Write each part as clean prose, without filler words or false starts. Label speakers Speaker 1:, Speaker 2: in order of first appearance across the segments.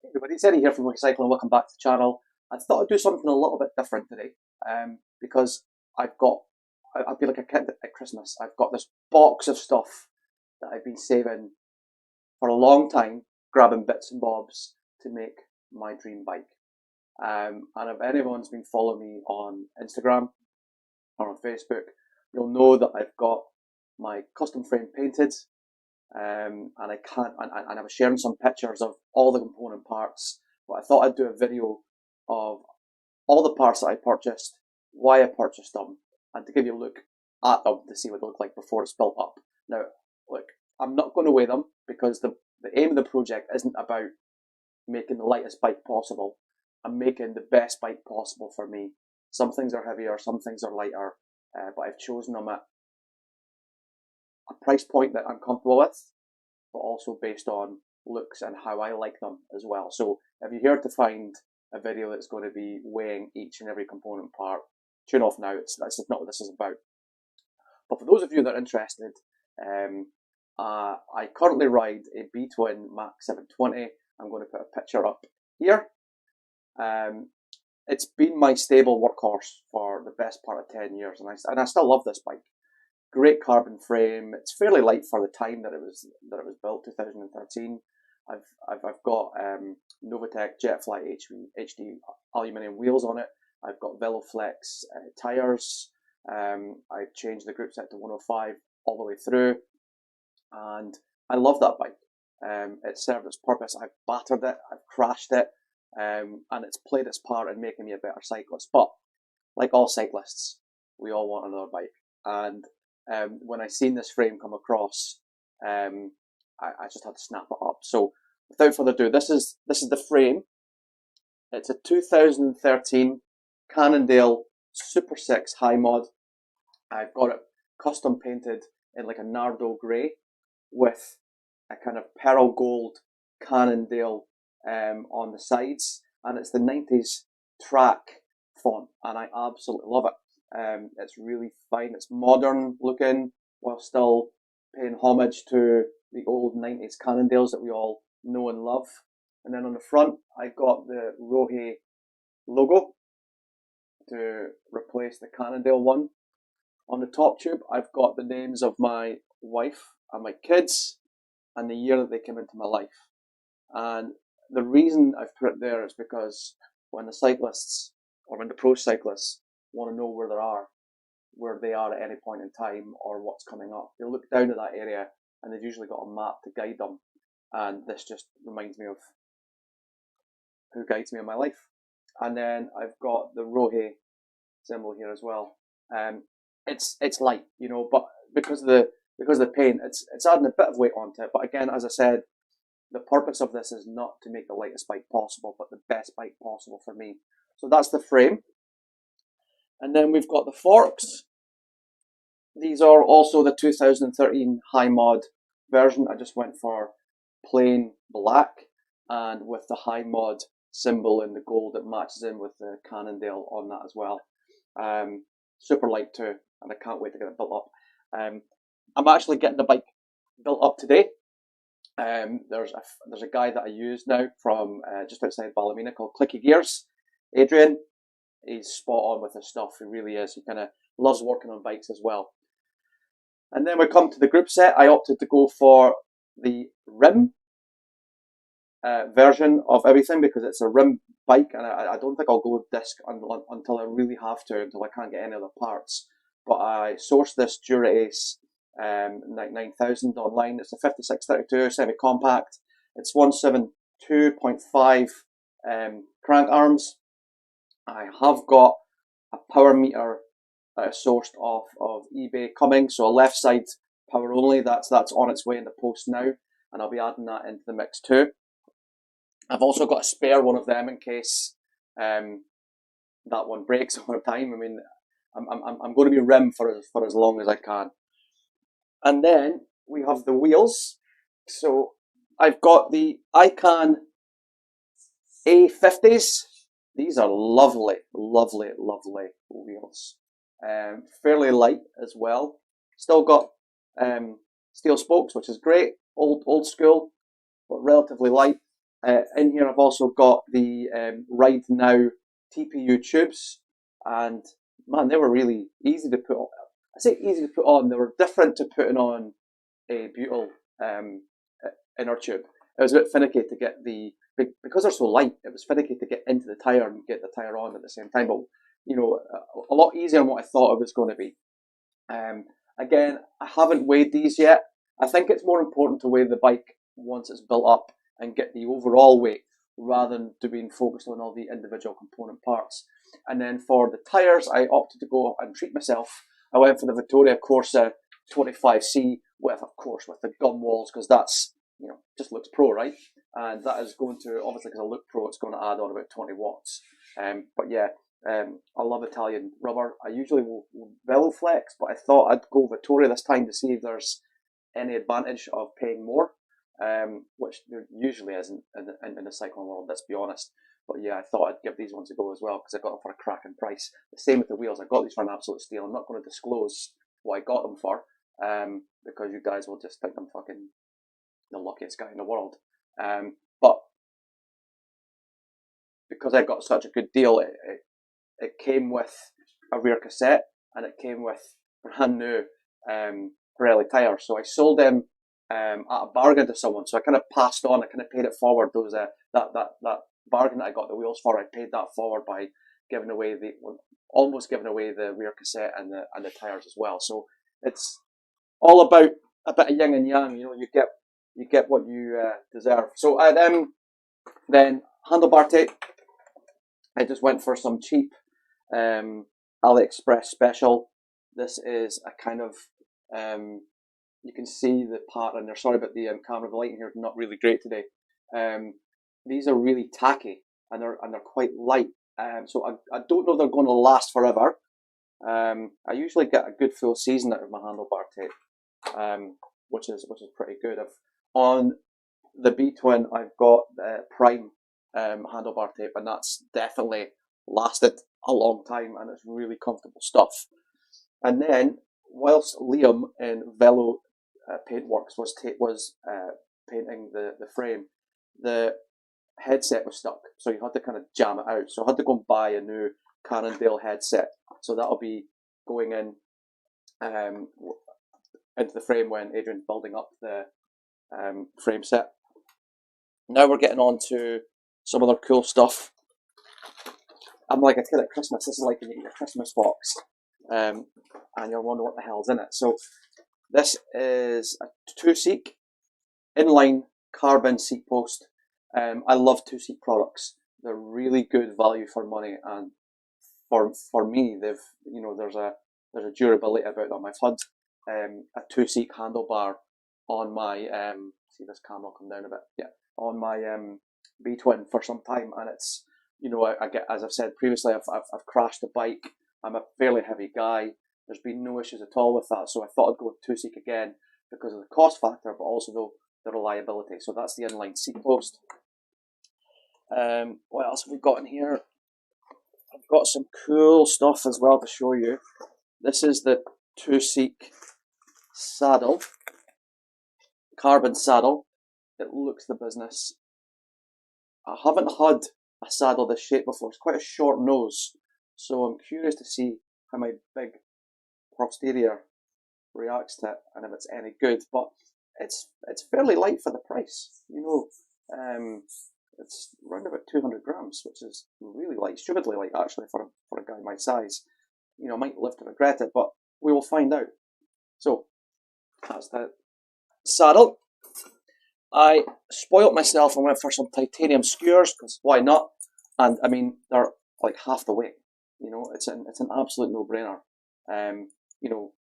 Speaker 1: Everybody, it's Eddie here from Recycling. Welcome back to the channel. I thought I'd do something a little bit different today, because I feel like a kid at Christmas. I've got this box of stuff that I've been saving for a long time, grabbing bits and bobs to make my dream bike. And if anyone's been following me on Instagram or on Facebook, you'll know that I've got my custom frame painted. And I was sharing some pictures of all the component parts, but I thought I'd do a video of all the parts that I purchased, why I purchased them, and to give you a look at them to see what they look like before it's built up. Now, look, I'm not going to weigh them because the aim of the project isn't about making the lightest bike possible. I'm making the best bike possible for me. Some things are heavier, some things are lighter, but I've chosen them at a price point that I'm comfortable with, but also based on looks and how I like them as well. So if you're here to find a video that's going to be weighing each and every component part, tune off now. That's not what this is about. But for those of you that are interested, I currently ride a B-Twin Mach 720. I'm going to put a picture up here. It's been my stable workhorse for the best part of 10 years, and I still love this bike. Great carbon frame. It's fairly light for the time that it was built, 2013. I've got Novatec Jetfly HD aluminium wheels on it. I've got Veloflex tyres. I've changed the Groupset to 105 all the way through, and I love that bike. It served its purpose. I've battered it, I've crashed it, and it's played its part in making me a better cyclist. But like all cyclists, we all want another bike. And when I seen this frame come across, I just had to snap it up. So without further ado, this is the frame. It's a 2013 Cannondale Supersix high mod. I've got it custom painted in like a Nardo grey with a kind of pearl gold Cannondale on the sides, and it's the 90s track font, and I absolutely love it. It's really fine. It's modern looking while still paying homage to the old 90s Cannondales that we all know and love. And then on the front, I got the Rohe logo to replace the Cannondale one. On the top tube, I've got the names of my wife and my kids and the year that they came into my life. And the reason I've put it there is because when the cyclists, or when the pro cyclists, want to know where they are at any point in time or what's coming up, they look down at that area and they've usually got a map to guide them, and this just reminds me of who guides me in my life. And then I've got the Rohe symbol here as well. It's light, you know, but because of the paint, it's adding a bit of weight onto it. But again, as I said, the purpose of this is not to make the lightest bike possible, but the best bike possible for me. So that's the frame. And then we've got the forks. These are also the 2013 high mod version. I just went for plain black and with the high mod symbol in the gold that matches in with the Cannondale on that as well. Super light too, and I can't wait to get it built up. I'm actually getting the bike built up today. There's a guy that I use now from just outside Ballymena called Clicky Gears, Adrian. He's spot on with his stuff. He really is. He kind of loves working on bikes as well. And then we come to the Groupset. I opted to go for the rim version of everything because it's a rim bike, and I don't think I'll go with disc until I really have to, until I can't get any other parts. But I sourced this Dura Ace 9000 online. It's a 5632 semi-compact. It's 172.5 crank arms. I have got a power meter sourced off of eBay coming, so a left side power only. That's on its way in the post now, and I'll be adding that into the mix too. I've also got a spare one of them in case that one breaks over time. I mean, I'm going to be rim for as long as I can. And then we have the wheels. So I've got the ICAN A50s. These are lovely, lovely, lovely wheels. Fairly light as well. Still got steel spokes, which is great. Old school, but relatively light. In here I've also got the Ride Now TPU tubes, and man, they were really easy to put on. I say easy to put on, they were different to putting on a butyl inner tube. It was a bit finicky to get because they're so light, it was finicky to get into the tyre and get the tyre on at the same time, but you know, a lot easier than what I thought it was going to be. Again, I haven't weighed these yet. I think it's more important to weigh the bike once it's built up and get the overall weight rather than to being focused on all the individual component parts. And then for the tyres, I opted to go and treat myself. I went for the Vittoria Corsa 25C with, of course, with the gum walls, because that's, you know, just looks pro, right? And that is going to, obviously, because I look pro, it's going to add on about 20 watts. But yeah, I love Italian rubber. I usually will Veloflex, but I thought I'd go Vittoria this time to see if there's any advantage of paying more, which there usually isn't in the cycling world, let's be honest. But yeah, I thought I'd give these ones a go as well, because I got them for a cracking price. The same with the wheels. I got these for an absolute steal. I'm not going to disclose what I got them for, because you guys will just think I'm fucking the luckiest guy in the world. But because I got such a good deal, it came with a rear cassette, and it came with brand new Pirelli tyres. So I sold them at a bargain to someone. So I kind of passed on, I kind of paid it forward. Those that bargain that I got the wheels for, I paid that forward by giving away almost giving away the rear cassette and the tyres as well. So it's all about a bit of yin and yang. You know, you get what you deserve. So then handlebar tape. I just went for some cheap AliExpress special. This is a kind of you can see the pattern there. Sorry about the camera. The lighting here is not really great today. These are really tacky, and they're quite light. So I don't know if they're going to last forever. I usually get a good full season out of my handlebar tape, which is pretty good. On the B-Twin, I've got Prime handlebar tape, and that's definitely lasted a long time, and it's really comfortable stuff. And then, whilst Liam in Velo Paintworks was painting the frame, the headset was stuck, so you had to kind of jam it out. So I had to go and buy a new Cannondale headset. So that'll be going in into the frame when Adrian's building up the frame set. Now we're getting on to some other cool stuff. I'm like a kid at Christmas. This is like when you get your Christmas box, and you'll wonder what the hell's in it. So this is a Toseek inline carbon seat post. I love Toseek products. They're really good value for money, and for me, there's a durability about them. I've had a Toseek handlebar on my see this camera will come down a bit. Yeah, on my B-Twin for some time, and it's, you know, I get, as I've said previously, I've crashed a bike. I'm a fairly heavy guy. There's been no issues at all with that, so I thought I'd go with Toseek again because of the cost factor, but also the reliability. So that's the inline seat post. What else have we got in here? I've got some cool stuff as well to show you. This is the Toseek saddle, carbon saddle. It looks the business. I haven't had a saddle this shape before. It's quite a short nose, so I'm curious to see how my big posterior reacts to it and if it's any good. But it's fairly light for the price. You know, it's around about 200 grams, which is really light, stupidly light actually for a guy my size. You know, I might live to regret it, but we will find out. So that's the saddle. I spoilt myself and went for some titanium skewers, because why not? And I mean, they're like half the weight. You know, it's an absolute no-brainer. You know,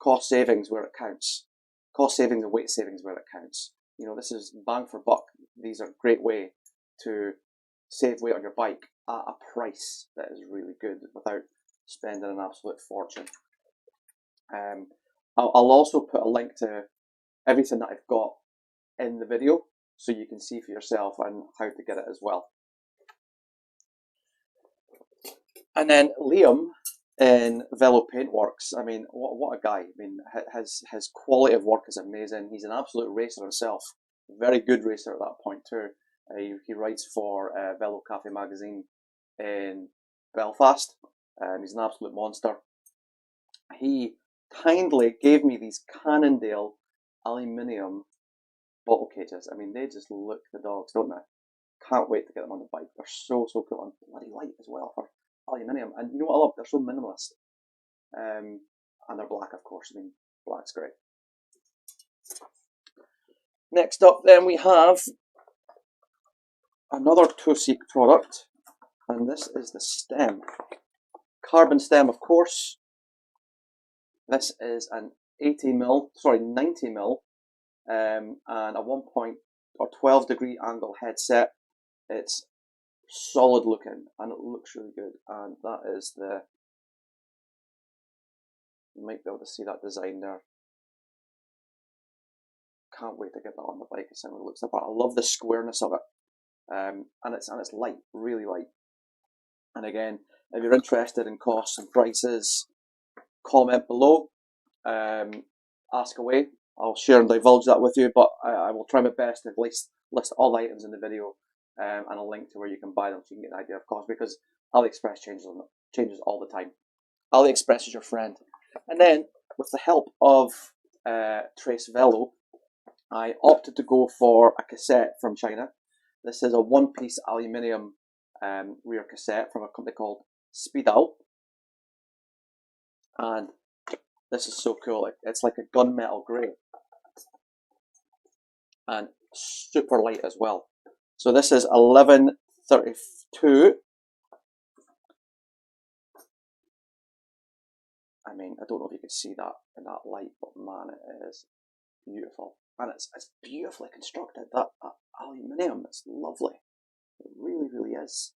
Speaker 1: cost savings where it counts. Cost savings and weight savings where it counts. You know, this is bang for buck. These are a great way to save weight on your bike at a price that is really good without spending an absolute fortune. I'll also put a link to everything that I've got in the video, so you can see for yourself and how to get it as well. And then Liam in Velo Paintworks, I mean, what a guy. I mean, his quality of work is amazing. He's an absolute racer himself, very good racer at that point too. He writes for Velo Cafe magazine in Belfast. He's an absolute monster. He kindly gave me these Cannondale aluminium bottle cages. I mean, they just look the dogs, don't they? Can't wait to get them on the bike. They're so cool and bloody light as well for aluminium. And you know what I love? They're so minimalist. And they're black, of course. I mean, black's great. Next up, then we have another Toseek product, and this is the stem. Carbon stem, of course. This is an 90mm, and a 12 degree angle headset. It's solid looking and it looks really good, and that is the, you might be able to see that design there. Can't wait to get that on the bike. It looks like that. I love the squareness of it, and it's light, really light. And again, if you're interested in costs and prices, comment below, ask away. I'll share and divulge that with you, but I will try my best to at least list all the items in the video, and a link to where you can buy them so you can get an idea of cost, because AliExpress changes all the time. AliExpress is your friend. And then, with the help of Trace Velo, I opted to go for a cassette from China. This is a one-piece aluminium rear cassette from a company called Sepao. And this is so cool. It's like a gunmetal grey. And super light as well. So this is 1132. I mean, I don't know if you can see that in that light, but man, it is beautiful. And it's beautifully constructed. That aluminium is lovely. It really, really is.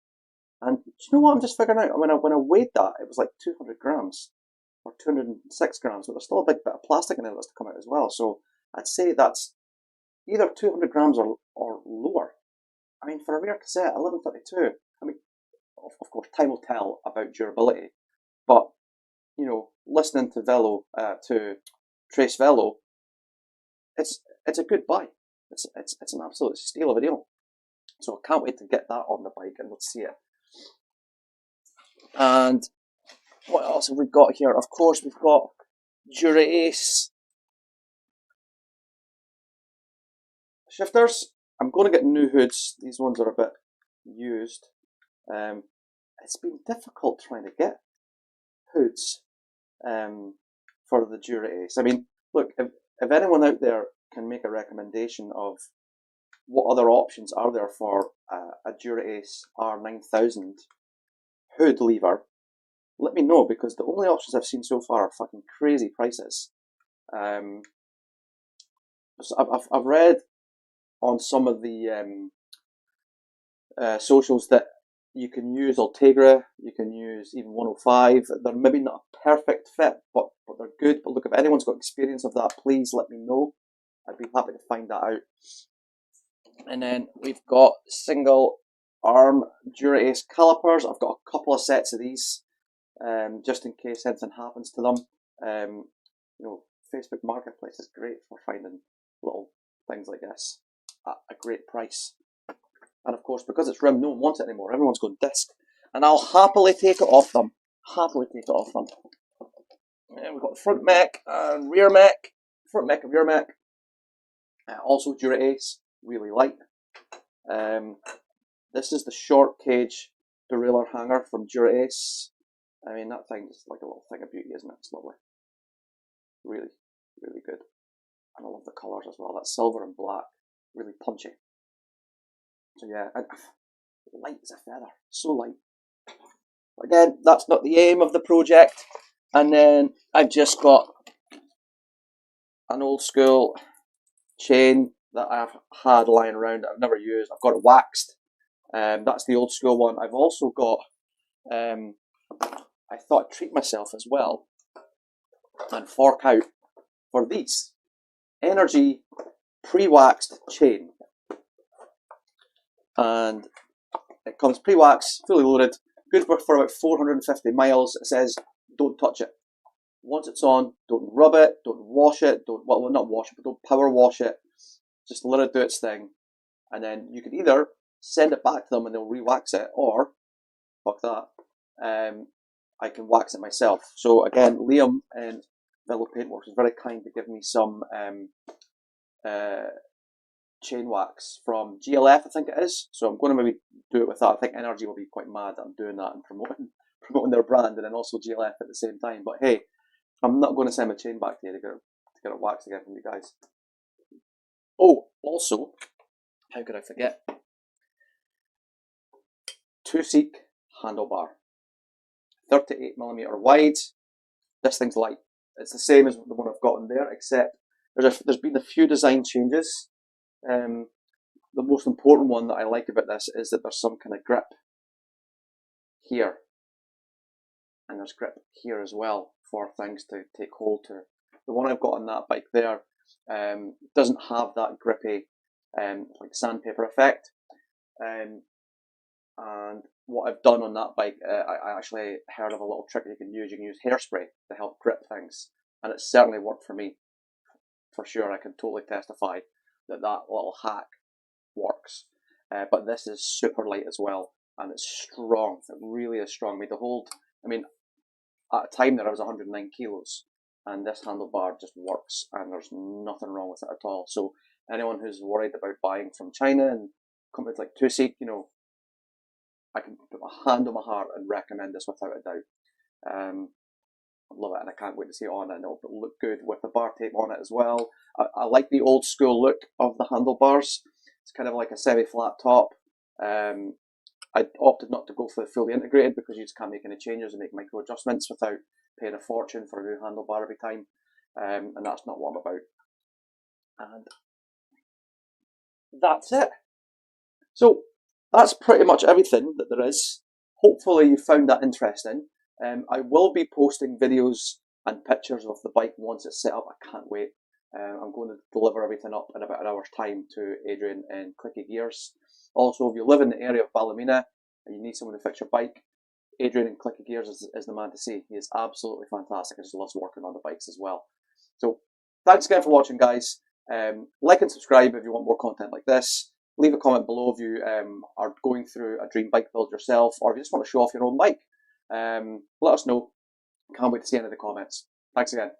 Speaker 1: And do you know what I'm just figuring out? When I weighed that, it was like 200 grams or 206 grams, but there's still a big bit of plastic in it that's to come out as well. So I'd say that's either 200 grams or lower. I mean, for a rear cassette, 1132. I mean, of course, time will tell about durability, but you know, listening to Trace Velo, it's a good buy. It's an absolute steal of a deal. So I can't wait to get that on the bike and let's see it. And what else have we got here? Of course, we've got Dura Ace shifters. I'm going to get new hoods. These ones are a bit used. It's been difficult trying to get hoods for the Dura Ace. I mean, look, if anyone out there can make a recommendation of what other options are there for a Dura Ace R9000 hood lever, let me know, because the only options I've seen so far are fucking crazy prices. So I've read on some of the socials that you can use Ultegra, you can use even 105. They're maybe not a perfect fit, but they're good. But look, if anyone's got experience of that, please let me know. I'd be happy to find that out. And then we've got single arm Dura Ace calipers. I've got a couple of sets of these, just in case anything happens to them. You know, Facebook Marketplace is great for finding little things like this at a great price. And of course, because it's rim, no one wants it anymore. Everyone's going disc, and I'll happily take it off them. Happily take it off them. And we've got front mech and rear mech. Front mech and rear mech. Also Dura Ace, really light. This is the short cage derailleur hanger from Dura Ace. I mean, that thing is like a little thing of beauty, isn't it? It's lovely. Really, really good. And I love the colours as well. That silver and black, really punchy. So yeah, and light as a feather, so light. Again, that's not the aim of the project. And then I've just got an old school chain that I've had lying around that I've never used. I've got it waxed. That's the old school one. I've also got, I thought I'd treat myself as well and fork out for these Energy pre-waxed chain. And it comes pre-waxed, fully loaded, good for about 450 miles. It says don't touch it. Once it's on, don't rub it, don't wash it, well, not wash it, but don't power wash it. Just let it do its thing. And then you can either send it back to them and they'll re-wax it, or, fuck that, I can wax it myself. So again, Liam and Villa Paintworks is very kind to give me some chain wax from GLF, I think it is. So I'm going to maybe do it with that. I think Energy will be quite mad that I'm doing that and promoting their brand, and then also GLF at the same time. But hey, I'm not going to send my chain back to you to get it waxed again from you guys. Oh, also, how could I forget? Toseek handlebar. 38mm wide. This thing's light. It's the same as the one I've got in there, except there's been a few design changes. The most important one that I like about this is that there's some kind of grip here, and there's grip here as well for things to take hold to. The one I've got on that bike there doesn't have that grippy like sandpaper effect, and what I've done on that bike, I actually heard of a little trick you can use. You can use hairspray to help grip things, and it certainly worked for me. For sure, I can totally testify that little hack works. But this is super light as well, and it's strong. It really is strong. Made the hold. I mean, at a time there I was 109 kilos, and this handlebar just works, and there's nothing wrong with it at all. So anyone who's worried about buying from China and companies like Toseek, you know, I can put my hand on my heart and recommend this without a doubt. I love it, and I can't wait to see it on, and it'll look good with the bar tape on it as well. I like the old school look of the handlebars. It's kind of like a semi-flat top. I opted not to go for the fully integrated because you just can't make any changes and make micro adjustments without paying a fortune for a new handlebar every time, and that's not what I'm about. And that's it. So that's pretty much everything that there is. Hopefully you found that interesting. I will be posting videos and pictures of the bike once it's set up. I can't wait. I'm going to deliver everything up in about an hour's time to Adrian and Clicky Gears. Also, if you live in the area of Ballymena and you need someone to fix your bike, Adrian and Clicky Gears is the man to see. He is absolutely fantastic. I just loves working on the bikes as well. So thanks again for watching, guys. Like and subscribe if you want more content like this. Leave a comment below if you are going through a dream bike build yourself, or if you just want to show off your own bike. Let us know. Can't wait to see any of the comments. Thanks again.